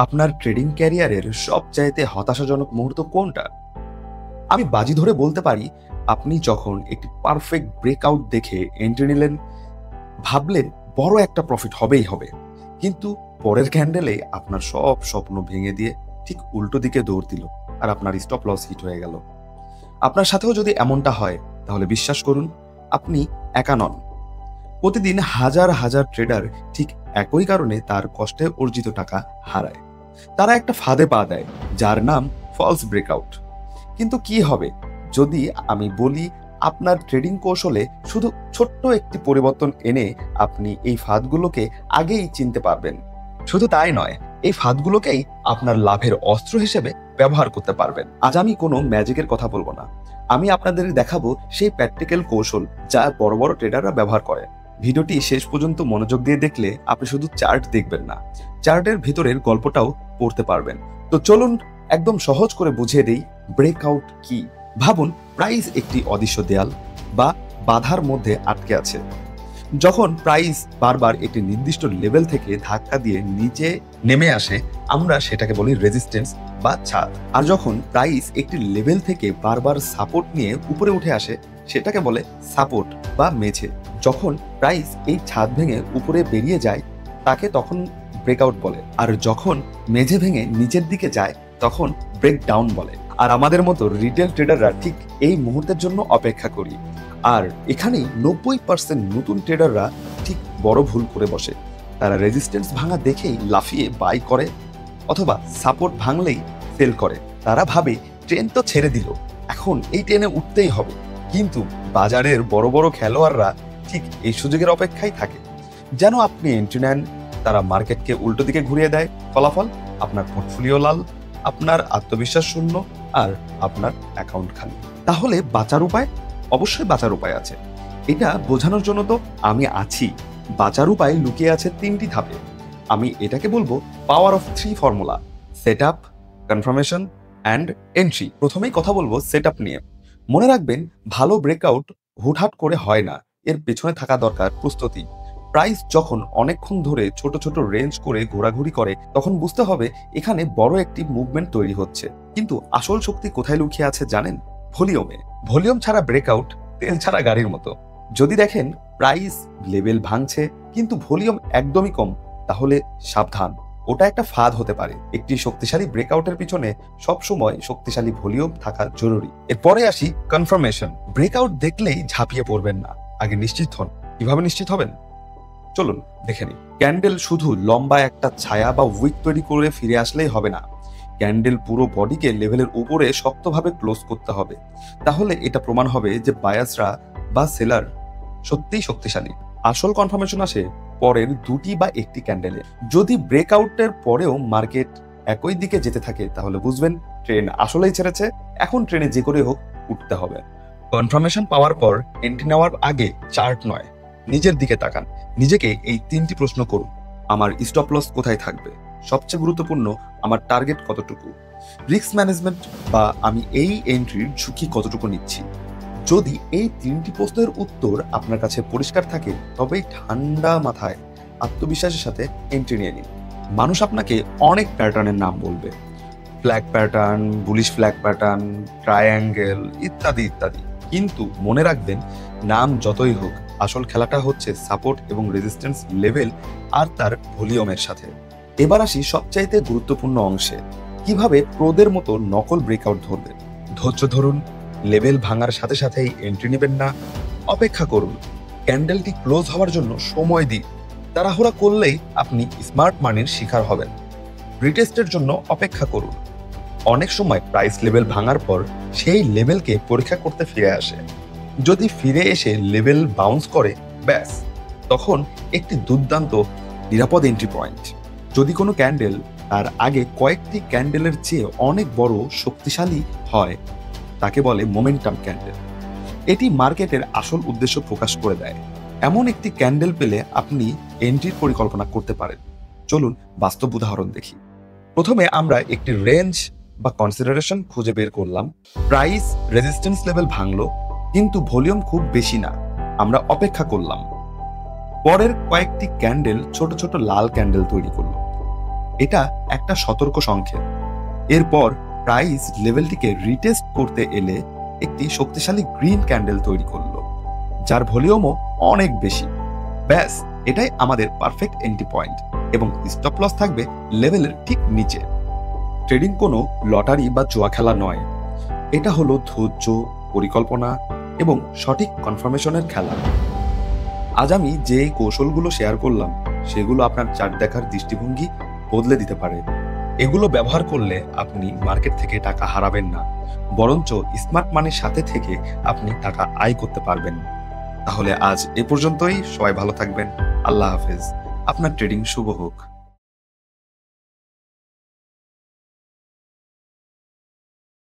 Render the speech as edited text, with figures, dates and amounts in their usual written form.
আপনার ট্রেডিং ক্যারিয়ারের সবচাইতে হতাশাজনক মুহূর্ত কোনটা? আমি বাজি ধরে বলতে পারি, আপনি যখন একটি পারফেক্ট ব্রেকআউট দেখে এন্ট্রি নিলেন, ভাবলেন বড় একটা প্রফিট হবেই হবে, কিন্তু পরের ক্যান্ডেলে আপনার সব স্বপ্ন ভেঙে দিয়ে ঠিক উল্টো দিকে দৌড় দিল আর আপনার স্টপ লস হিট হয়ে গেল। আপনার সাথেও যদি এমনটা হয়, তাহলে বিশ্বাস করুন, আপনি একা নন। প্রতিদিন হাজার হাজার ট্রেডার ঠিক একই কারণে তার কষ্টে অর্জিত টাকা হারায়। তারা একটা ফাঁদে পা দেয়, যার নাম ফলস ব্রেকআউট। কিন্তু কি হবে যদি আমি বলি, আপনার ট্রেডিং কৌশলে শুধু ছোট্ট একটি পরিবর্তন এনে আপনি এই ফাঁদগুলোকে আগেই চিনতে পারবেন? শুধু তাই নয়, এই ফাঁদগুলোকেই আপনার লাভের অস্ত্র হিসেবে ব্যবহার করতে পারবেন। আজ আমি কোনো ম্যাজিকের কথা বলবো না, আমি আপনাদের দেখাবো সেই প্র্যাকটিক্যাল কৌশল যা বড় বড় ট্রেডাররা ব্যবহার করে। ভিডিওটি শেষ পর্যন্ত মনোযোগ দিয়ে দেখলে আপনি শুধু চার্ট দেখবেন না, চার্টের ভিতরের গল্পটাও পড়তে পারবেন। তো চলুন একদম সহজ করে বুঝিয়ে দেই ব্রেকআউট কি। ভাবুন, প্রাইস একটি অদৃশ্য দেয়াল বা বাধার মধ্যে আটকে আছে। যখন প্রাইস বারবার একটি নির্দিষ্ট লেভেল থেকে ধাক্কা দিয়ে নিচে নেমে আসে, আমরা সেটাকে বলি রেজিস্ট্যান্স বা ছাদ। আর যখন প্রাইস একটি লেভেল থেকে বারবার সাপোর্ট নিয়ে উপরে উঠে আসে, সেটাকে বলে সাপোর্ট বা মেঝে। যখন প্রাইস এই ছাদ ভেঙে উপরে বেরিয়ে যায়, তাকে তখন ব্রেকআউট বলে। আর যখন মেঝে ভেঙে নিচের দিকে যায়, তখন ব্রেকডাউন বলে। আর আমাদের মতো রিটেল ট্রেডাররা ঠিক এই মুহূর্তের জন্য অপেক্ষা করি। আর এখানেই 90% নতুন ট্রেডাররা ঠিক বড় ভুল করে বসে। তারা রেজিস্ট্যান্স ভাঙা দেখেই লাফিয়ে বাই করে, অথবা সাপোর্ট ভাঙলেই সেল করে। তারা ভাবে ট্রেন তো ছেড়ে দিল, এখন এই ট্রেনে উঠতেই হবে। কিন্তু বাজারের বড় বড় খেলোয়াড়রা ঠিক এই সুযোগের অপেক্ষায় থাকে, যেন আপনি এন্ট্রি নেন, তারা মার্কেটকে উল্টো দিকে ঘুরিয়ে দেয়। ফলাফল, আপনার পোর্টফোলিও লাল, আপনার আত্মবিশ্বাস শূন্য, আর আপনার অ্যাকাউন্ট খালি। তাহলে বাঁচার উপায়? অবশ্যই বাঁচার উপায় আছে। এটা বোঝানোর জন্য তো আমি আছি। বাঁচার উপায় লুকিয়ে আছে 3টি ধাপে। আমি এটাকে বলবো power of 3 formula: set up, confirmation and entry. প্রথমেই কথা বলবো সেট আপ নিয়ে। মনে রাখবেন, ভালো ব্রেকআউট হুটহাট করে হয় না, এর পেছনে থাকা দরকার প্রস্তুতি। প্রাইস যখন অনেকক্ষণ ধরে ছোট ছোট রেঞ্জ করে ঘোরাঘুরি করে, তখন বুঝতে হবে এখানে বড় একটি মুভমেন্ট তৈরি হচ্ছে। কিন্তু আসল শক্তি কোথায় লুকিয়ে আছে জানেন? ভলিউমে। ভলিউম ছাড়া ব্রেকআউট তেল ছাড়া গাড়ির মতো। যদি দেখেন প্রাইস লেভেল ভাঙছে কিন্তু ভলিউম একদমই কম, তাহলে সাবধান, ওটা একটা ফাঁদ হতে পারে। একটি শক্তিশালী ব্রেকআউটের পিছনে সবসময় শক্তিশালী ভলিউম থাকা জরুরি। এরপরে আসি কনফার্মেশন। ব্রেকআউট দেখলেই ঝাঁপিয়ে পড়বেন না, আগে নিশ্চিত হন। কিভাবে নিশ্চিত হবেন? চলুন দেখে নিই। ক্যান্ডেল শুধু লম্বা একটা ছায়া বা উইক তৈরি করে ফিরে আসলেই হবে না, ক্যান্ডেল পুরো বডিকে লেভেলের উপরে শক্তভাবে ক্লোজ করতে হবে। তাহলে এটা প্রমাণ হবে যে বায়াসরা বা সেলার সত্যিই শক্তিশালী। আসল কনফার্মেশন আসে পরের 2টি বা 1টি ক্যান্ডেলে। যদি ব্রেকআউটের পরেও মার্কেট একই দিকে যেতে থাকে, তাহলে বুঝবেন ট্রেন আসলেই ছেড়েছে, এখন ট্রেনে যে করে হোক উঠতে হবে। কনফার্মেশন পাওয়ার পর এন্ট্রি নেওয়ার আগে চার্ট নয়, নিজের দিকে তাকান। নিজেকে এই 3টি প্রশ্ন করুন: আমার স্টপ লস কোথায় থাকবে? সবচেয়ে গুরুত্বপূর্ণ, আমার টার্গেট কতটুকু? রিস্ক ম্যানেজমেন্ট বা আমি এই এন্ট্রির ঝুঁকি কতটুকু নিচ্ছি? যদি এই 3টি প্রশ্নের উত্তর আপনার কাছে পরিষ্কার থাকে, তবেই ঠান্ডা মাথায় আত্মবিশ্বাসের সাথে এন্ট্রি নিয়ে নিন। মানুষ আপনাকে অনেক প্যাটার্নের নাম বলবে, flag pattern, bullish flag pattern, triangle ইত্যাদি ইত্যাদি। কিন্তু মনে রাখবেন, নাম যতই হোক, আসল খেলাটা হচ্ছে সাপোর্ট এবং রেজিস্ট্যান্স লেভেল আর তার ভলিউমের সাথে। এবার আসি সবচাইতে গুরুত্বপূর্ণ অংশে, কিভাবে প্রোদের মতো নকল ব্রেকআউট ধরবেন। ধৈর্য ধরুন, লেভেল ভাঙার সাথে সাথেই এন্ট্রি নেবেন না, অপেক্ষা করুন। ক্যান্ডেলটি ক্লোজ হওয়ার জন্য সময় দিন। তাড়াহুড়া করলেই আপনি স্মার্ট মানির শিকার হবেন। রিটেস্টের জন্য অপেক্ষা করুন। অনেক সময় প্রাইস লেভেল ভাঙার পর সেই লেভেলকে পরীক্ষা করতে ফিরে আসে। যদি ফিরে এসে লেভেল বাউন্স করে, ব্যাস, তখন একটি দুর্দান্ত নিরাপদ এন্ট্রি পয়েন্ট। যদি কোনো ক্যান্ডেল তার আগে কয়েকটি ক্যান্ডেলের চেয়ে অনেক বড় শক্তিশালী হয়, তাকে বলে মোমেন্টাম ক্যান্ডেল। এটি মার্কেটের আসল উদ্দেশ্য প্রকাশ করে দেয়। এমন একটি ক্যান্ডেল পেলে আপনি এন্ট্রির পরিকল্পনা করতে পারেন। চলুন বাস্তব উদাহরণ দেখি। প্রথমে আমরা একটি রেঞ্জ বা কনসিডারেশন খুঁজে বের করলাম। প্রাইস রেজিস্ট্যান্স লেভেল ভাঙলো, কিন্তু ভলিউম খুব বেশি না। আমরা অপেক্ষা করলাম। পরের কয়েকটি ক্যান্ডেল ছোট ছোট লাল ক্যান্ডেল তৈরি করলো। এটা একটা সতর্ক সংকেত। এরপর প্রাইস লেভেলটিকে রিটেস্ট করতে এলে একটি শক্তিশালী গ্রিন ক্যান্ডেল তৈরি করলো, যার ভলিউমও অনেক বেশি। ব্যাস, এটাই আমাদের পারফেক্ট এন্ট্রি পয়েন্ট এবং স্টপ লস থাকবে লেভেলের ঠিক নিচে। ট্রেডিং কোনো লটারি বা জুয়া খেলা নয়, এটা হলো ধৈর্য, পরিকল্পনা এবং সঠিক কনফার্মেশনের খেলা। আজ আমি যে কৌশলগুলো শেয়ার করলাম সেগুলো আপনার চার্ট দেখার দৃষ্টিভঙ্গি বদলে দিতে পারে। এগুলো ব্যবহার করলে আপনি মার্কেট থেকে টাকা হারাবেন না, বরঞ্চ স্মার্ট মানির সাথে থেকে আপনি টাকা আয় করতে পারবেন। তাহলে আজ এ পর্যন্তই। সবাই ভালো থাকবেন। আল্লাহ হাফেজ। আপনার ট্রেডিং শুভ হোক।